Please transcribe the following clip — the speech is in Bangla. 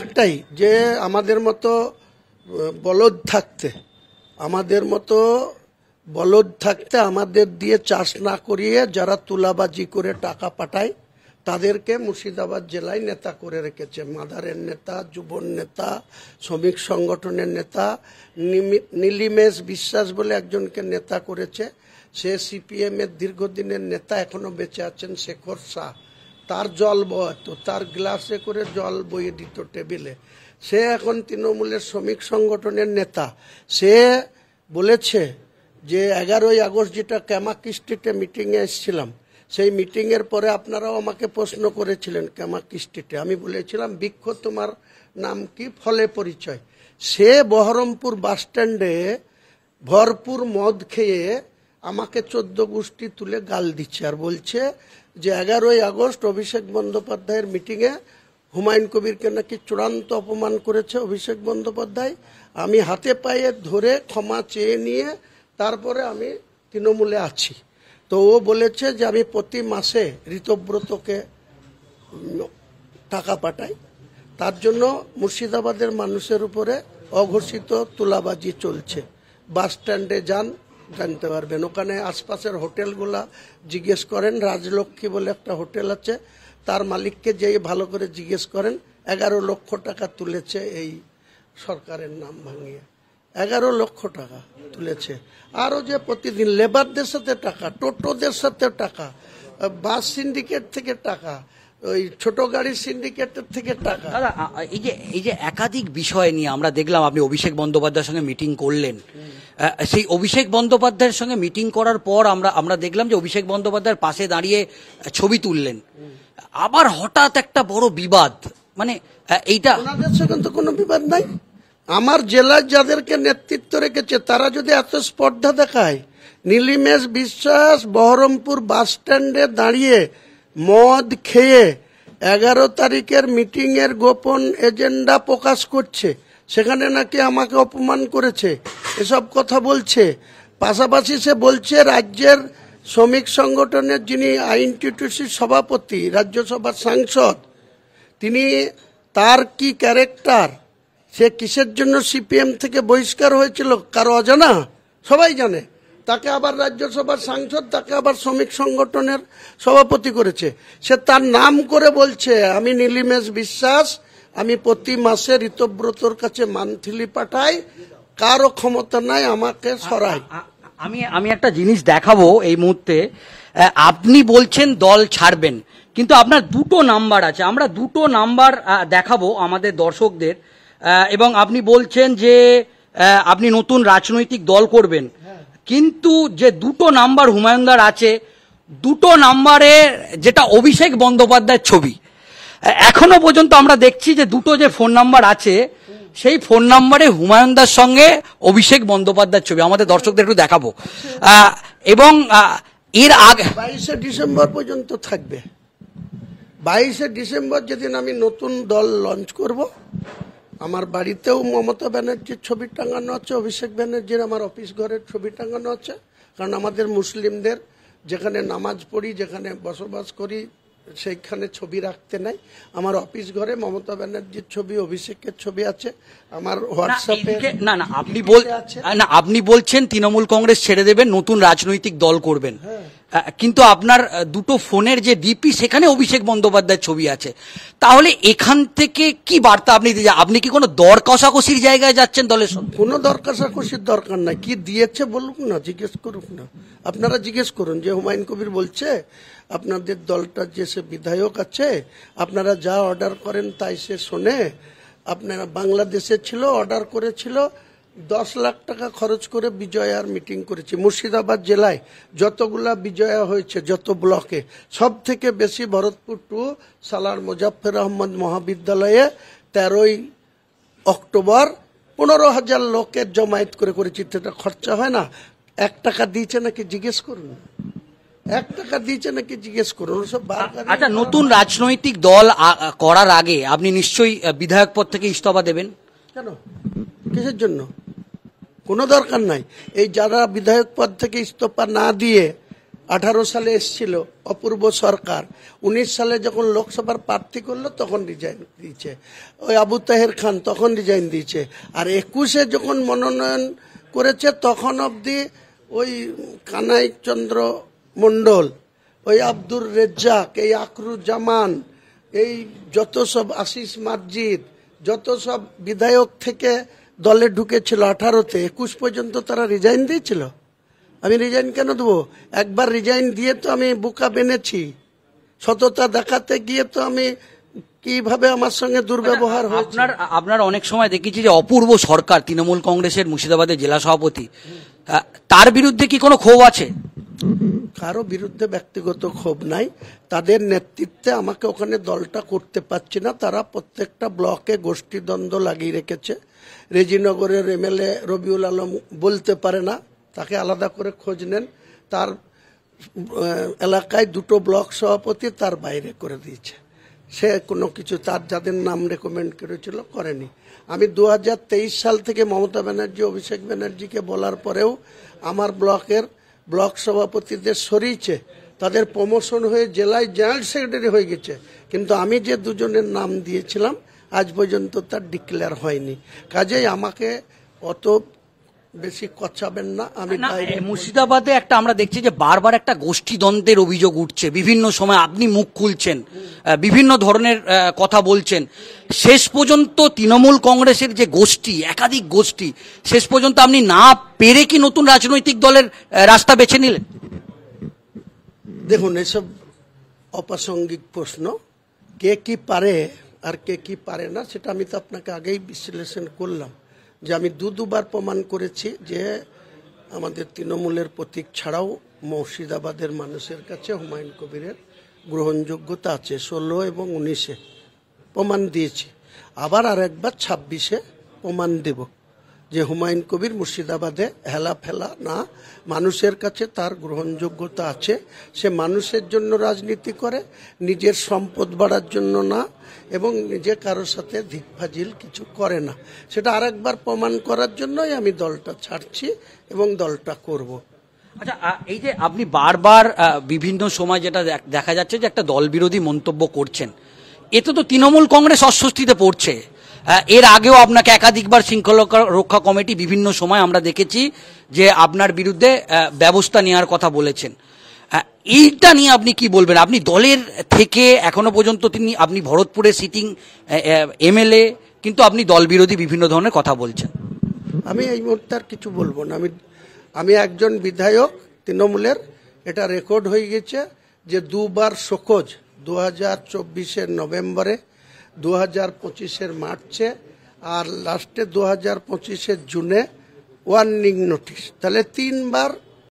একটাই যে আমাদের মতো বলদ থাকতে আমাদের দিয়ে চাষ না করিয়ে যারা তুলাবাজি করে টাকা পাঠায় তাদেরকে মুর্শিদাবাদ জেলায় নেতা করে রেখেছে। মাদারের নেতা, যুবন নেতা, শ্রমিক সংগঠনের নেতা, নীলিমেশ বিশ্বাস বলে একজনকে নেতা করেছে। সে সিপিএম এর দীর্ঘদিনের নেতা, এখনো বেঁচে আছেন, শেখর শাহ। তার জল বয়াতো, তার গ্লাসে করে জল বইয়ে দিত টেবিলে। সে এখন তৃণমূলের শ্রমিক সংগঠনের নেতা। সে বলেছে যে 11ই আগস্ট যেটা ক্যামাকি স্ট্রিটে মিটিংয়ে এসেছিলাম, সেই মিটিংয়ের পরে আপনারাও আমাকে প্রশ্ন করেছিলেন ক্যামাকি স্ট্রিটে, আমি বলেছিলাম বৃক্ষ তোমার নাম কি, ফলে পরিচয়। সে বহরমপুর বাস স্ট্যান্ডে ভরপুর মদ খেয়ে আমাকে 14 গোষ্ঠী তুলে গাল দিচ্ছে আর বলছে যে 11ই আগস্ট অভিষেক বন্দ্যোপাধ্যায়ের মিটিংয়ে হুমায়ুন কবিরকে নাকি চূড়ান্ত অপমান করেছে অভিষেক বন্দ্যোপাধ্যায়। আমি হাতে পায়ে ধরে ক্ষমা চেয়ে নিয়ে তারপরে আমি তৃণমূলে আছি। তো ও বলেছে যে আমি প্রতি মাসে ঋতব্রতকে টাকা পাঠাই, তার জন্য মুর্শিদাবাদের মানুষের উপরে অঘোষিত তুলাবাজি চলছে। বাস স্ট্যান্ডে যান, জানতে পারবেন। ওখানে আশপাশের হোটেলগুলা জিজ্ঞেস করেন, রাজলক্ষ্মী বলে একটা হোটেল আছে, তার মালিককে যেই ভালো করে জিজ্ঞেস করেন। 11 লক্ষ টাকা তুলেছে এই সরকারের নাম ভাঙিয়ে, 11 লক্ষ টাকা তুলেছে। আরও যে প্রতিদিন লেবারদের সাথে টাকা, টোটোদের সাথে টাকা, বাস সিন্ডিকেট থেকে টাকা, ওই ছোট গাড়ির সিন্ডিকেটের থেকে টাকা। দাদা, এই যে একাধিক বিষয় নিয়ে আমরা দেখলাম আপনি অভিষেক বন্দ্যোপাধ্যায়ের সঙ্গে মিটিং করলেন। সেই অভিষেক বন্দ্যোপাধ্যায়ের সঙ্গে মিটিং করার পর আমরা দেখলাম যে অভিষেক বন্দ্যোপাধ্যায়ের পাশে দাঁড়িয়ে ছবি তুললেন। আবার হঠাৎ একটা বড় বিবাদ, মানে এইটা ওনাদের সঙ্গে তো কোনো বিবাদ নাই। আমার জেলায় যাদেরকে নেতৃত্ব রেখেছে তারা যদি এত স্পর্ধা দেখায়, নীলিমেশ বিশ্বাস বহরমপুর বাস স্ট্যান্ডে দাঁড়িয়ে মদ খেয়ে 11 তারিখের মিটিংয়ের গোপন এজেন্ডা প্রকাশ করছে, সেখানে নাকি আমাকে অপমান করেছে, এসব কথা বলছে। পাশাপাশি সে বলছে রাজ্যের শ্রমিক সংগঠনের যিনি আইএনটিটিউসির সভাপতি, রাজ্যসভার সাংসদ, তিনি, তার কি ক্যারেক্টার, সে কিসের জন্য সিপিএম থেকে বহিষ্কার হয়েছিল কারো অজানা? সবাই জানে। তাকে আবার রাজ্যসভার সাংসদ, তাকে আবার শ্রমিক সংগঠনের সভাপতি করেছে। সে তার নাম করে বলছে আমি নীলিমেশ বিশ্বাস, আমি প্রতি মাসে ঋতব্রতর কাছে মান্থলি পাঠাই, কারো ক্ষমতা নাই আমাকে সরাই। আমি একটা জিনিস দেখাবো এই মুহূর্তে। আপনি বলছেন দল ছাড়বেন, কিন্তু আপনার দুটো নাম্বার আছে, আমরা দুটো নাম্বার দেখাবো আমাদের দর্শকদের। এবং আপনি বলছেন যে আপনি নতুন রাজনৈতিক দল করবেন, কিন্তু যে দুটো নাম্বার হুমায়ুনদার আছে, দুটো নাম্বারে যেটা অভিষেক বন্দ্যোপাধ্যায়ের ছবি। এখনো পর্যন্ত আমরা দেখছি যে দুটো যে ফোন নাম্বার আছে সেই ফোন নাম্বারে হুমায়ুনদার সঙ্গে অভিষেক বন্দ্যোপাধ্যায়ের ছবি আমাদের দর্শকদের একটু দেখাবো। এবং এর আগে 22শে ডিসেম্বর পর্যন্ত থাকবে। 22শে ডিসেম্বর যেদিন আমি নতুন দল লঞ্চ করব, আমার বাড়িতেও মমতা ব্যানার্জির ছবি টাঙানো আছে, অভিষেক ব্যানার্জির আমার অফিস ঘরের ছবি টাঙানো আছে। কারণ আমাদের মুসলিমদের যেখানে নামাজ পড়ি, যেখানে বসবাস করি, সেইখানে ছবি রাখতে নাই। আমার অফিস ঘরে মমতা ব্যানার্জির ছবি, অভিষেকের ছবি আছে। আমার হোয়াটসঅ্যাপে আপনি বলছেন তৃণমূল কংগ্রেস ছেড়ে দেবেন, নতুন রাজনৈতিক দল করবেন, কিন্তু আপনার দুটো ফোনের যে ডিপি সেখানে অভিষেক বন্দ্যোপাধ্যায়ের ছবি আছে। তাহলে এখান থেকে কি বার্তা আপনি দিয়েছেন? আপনি কি কোনো দর কষাকষির জায়গায় যাচ্ছেন দলের সঙ্গে? কোনো দর কষাকষির দরকার নাই। কি দিয়েছে বলুক না, জিজ্ঞেস করুক না। আপনারা জিজ্ঞেস করুন যে হুমায়ুন কবির বলছে আপনাদের দলটার যে সে বিধায়ক আছে, আপনারা যা অর্ডার করেন তাই সে শোনে। আপনারা বাংলাদেশে ছিল, অর্ডার করেছিল, 10 লাখ টাকা খরচ করে বিজয়ার মিটিং করেছি। মুর্শিদাবাদ জেলায় যতগুলা বিজয়া হয়েছে, যত ব্লকে, সব থেকে বেশি ভরতপুর 2 সালার মুজাফফর আহমদ মহাবিদ্যালয়ে 13ই অক্টোবর 15,000 লোকের জমায়েত করেছি। সেটা খরচা হয় না। 1 টাকা দিয়েছে নাকি জিজ্ঞেস করুন, 1 টাকা দিয়েছে নাকি জিজ্ঞেস করুন। সব আচ্ছা, নতুন রাজনৈতিক দল করার আগে আপনি নিশ্চয়ই বিধায়ক পদ থেকে ইস্তফা দেবেন? কেন, কিসের জন্য? কোনো দরকার নাই। এই যারা বিধায়ক পদ থেকে ইস্তফা না দিয়ে 18 সালে এসেছিল অপূর্ব সরকার, 19 সালে যখন লোকসভার প্রার্থী করলো তখন রিজাইন দিয়েছে। ওই আবু তাহের খান তখন রিজাইন দিয়েছে। আর 21-এ যখন মনোনয়ন করেছে তখন অবধি ওই কানাই চন্দ্র মণ্ডল, ওই আব্দুর রেজ্জাক, এই আকরুজ্জামান, এই যত সব আশিস মার্জিদ, যত সব বিধায়ক থেকে দলে ঢুকেছিল 18-তে, 21 পর্যন্ত তারা রিজাইন দিয়েছিল। আমি রিজাইন কেন দেবো? একবার রিজাইন দিয়ে তো আমি বোকা বেনেছি, সততা দেখাতে গিয়ে তো আমি কিভাবে আমার সঙ্গে দুর্ব্যবহার হয়েছে। আপনার অনেক সময় দেখেছি যে অপূর্ব সরকার তৃণমূল কংগ্রেসের মুর্শিদাবাদের জেলা সভাপতি, তার বিরুদ্ধে কি কোনো ক্ষোভ আছে? কারো বিরুদ্ধে ব্যক্তিগত ক্ষোভ নাই, তাদের নেতৃত্বে আমাকে ওখানে দলটা করতে পারছি না। তারা প্রত্যেকটা ব্লকে গোষ্ঠীদ্বন্দ্ব লাগিয়ে রেখেছে। রেজিনগরের এমএলএ রবিউল আলম বলতে পারে না, তাকে আলাদা করে খোঁজ নেন। তার এলাকায় 2টো ব্লক সভাপতি তার বাইরে করে দিয়েছে। সে কোনো কিছু তার যাদের নাম রেকমেন্ড করেছিল করেনি। আমি 2023 সাল থেকে মমতা ব্যানার্জি, অভিষেক ব্যানার্জিকে বলার পরেও আমার ব্লকের ব্লক সভাপতিদের সরিয়েছে, তাদের প্রমোশন হয়ে জেলায় জেনারেল সেক্রেটারি হয়ে গেছে। কিন্তু আমি যে 2জনের নাম দিয়েছিলাম আজ পর্যন্ত তার ডিক্লেয়ার হয়নি। কাজেই আমাকে অত বেশি কচাবেন না। আমি মুর্শিদাবাদে একটা আমরা দেখছি যে বারবার একটা গোষ্ঠী দ্বন্দ্বের অভিযোগ উঠছে, বিভিন্ন সময় আপনি মুখ খুলছেন, বিভিন্ন ধরনের কথা বলছেন। শেষ পর্যন্ত তৃণমূল কংগ্রেসের যে গোষ্ঠী, একাধিক গোষ্ঠী, শেষ পর্যন্ত আপনি না পেরে কি নতুন রাজনৈতিক দলের রাস্তা বেছে নিলেন? দেখুন, এসব অপ্রাসঙ্গিক প্রশ্ন। কে কি পারে আর কে কি পারে না সেটা আমি তো আপনাকে আগেই বিশ্লেষণ করলাম, যে আমি দুবার প্রমাণ করেছি যে আমাদের তৃণমূলের প্রতীক ছাড়াও মুর্শিদাবাদের মানুষের কাছে হুমায়ুন কবিরের গ্রহণযোগ্যতা আছে। 16 এবং 19-এ প্রমাণ দিয়েছি, আবার আরেকবার 26-এ প্রমাণ দেব যে হুমায়ুন কবির মুর্শিদাবাদে হেলা ফেলা না, মানুষের কাছে তার গ্রহণযোগ্যতা আছে। সে মানুষের জন্য রাজনীতি করে, নিজের সম্পদ বাড়ার জন্য না, এবং নিজে কারোর সাথে ধিকফাজিল কিছু করে না। সেটা আরেকবার প্রমাণ করার জন্যই আমি দলটা ছাড়ছি এবং দলটা করব। আচ্ছা, এই যে আপনি বারবার বিভিন্ন সময় যেটা দেখা যাচ্ছে যে একটা দল বিরোধী মন্তব্য করছেন, এতে তো তৃণমূল কংগ্রেস অস্বস্তিতে পড়ছে। এর আগেও আপনাকে একাধিকবার শৃঙ্খলা রক্ষা কমিটি বিভিন্ন সময় আমরা দেখেছি যে আপনার বিরুদ্ধে ব্যবস্থা নেওয়ার কথা বলেছেন। এইটা নিয়ে আপনি কি বলবেন? আপনি দলের থেকে এখনো পর্যন্ত আপনি ভরতপুরে সিটিং এমএলএ, কিন্তু আপনি দল বিরোধী বিভিন্ন ধরনের কথা বলছেন। আমি এই মুহূর্তে আর কিছু বলবো না। আমি একজন বিধায়ক তৃণমূলের, এটা রেকর্ড হয়ে গেছে যে 2বার শোকজ, 2024-এর নভেম্বরে, 2025-এর মার্চে, আর লাস্টে 2025-এর জুনে ওয়ার্নিং নোটিশ। তাহলে 3বার